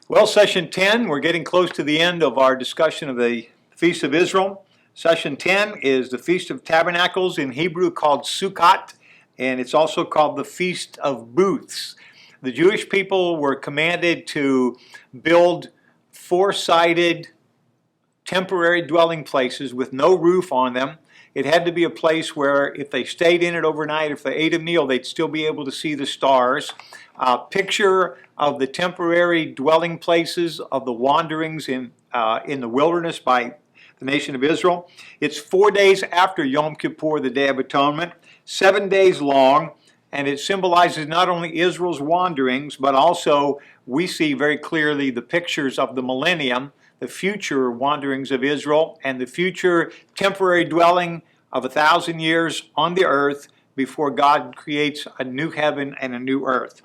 Well, session 10, we're getting close to the end of our discussion of the Feast of Israel. Session 10 is the Feast of Tabernacles, in Hebrew called Sukkot, and it's also called the Feast of Booths. The Jewish people were commanded to build four-sided temporary dwelling places with no roof on them. It had to be a place where if they stayed in it overnight, if they ate a meal, they'd still be able to see the stars. A picture of the temporary dwelling places of the wanderings in the wilderness by the nation of Israel. It's 4 days after Yom Kippur, the Day of Atonement, 7 days long, and it symbolizes not only Israel's wanderings, but also we see very clearly the pictures of the millennium, the future wanderings of Israel, and the future temporary dwelling of 1,000 years on the earth before God creates a new heaven and a new earth.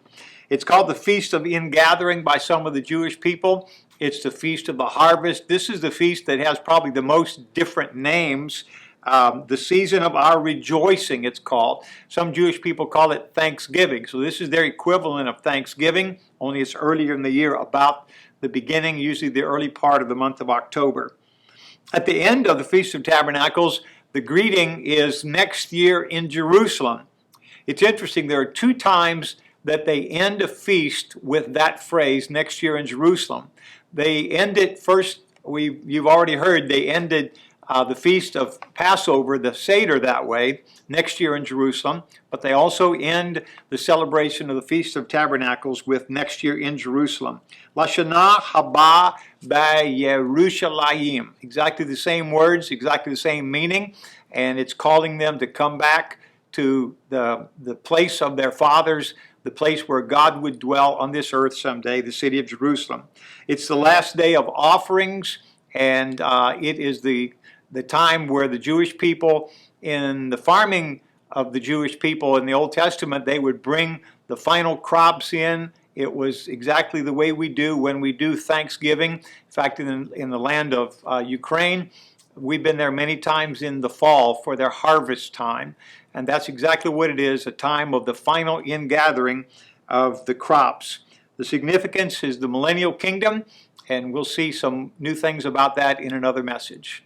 It's called the Feast of Ingathering by some of the Jewish people. It's the Feast of the Harvest. This is the feast that has probably the most different names. The season of our rejoicing, it's called. Some Jewish people call it Thanksgiving. So this is their equivalent of Thanksgiving, only it's earlier in the year, about the beginning, usually the early part of the month of October. At the end of the Feast of Tabernacles, the greeting is next year in Jerusalem. It's interesting, there are two times that they end a feast with that phrase, next year in Jerusalem. They end it first, you've already heard, they ended the feast of Passover, the Seder, that way, next year in Jerusalem, but they also end the celebration of the Feast of Tabernacles with next year in Jerusalem. Lashana haba b'Yerushalayim. Exactly the same words, exactly the same meaning, and it's calling them to come back to the place of their fathers, the place where God would dwell on this earth someday, the city of Jerusalem. It's the last day of offerings, and it is the time where the Jewish people, in the farming of the Jewish people in the Old Testament, they would bring the final crops in. It was exactly the way we do when we do Thanksgiving. In fact, in the land of Ukraine, we've been there many times in the fall for their harvest time. And that's exactly what it is, a time of the final ingathering of the crops. The significance is the millennial kingdom, and we'll see some new things about that in another message.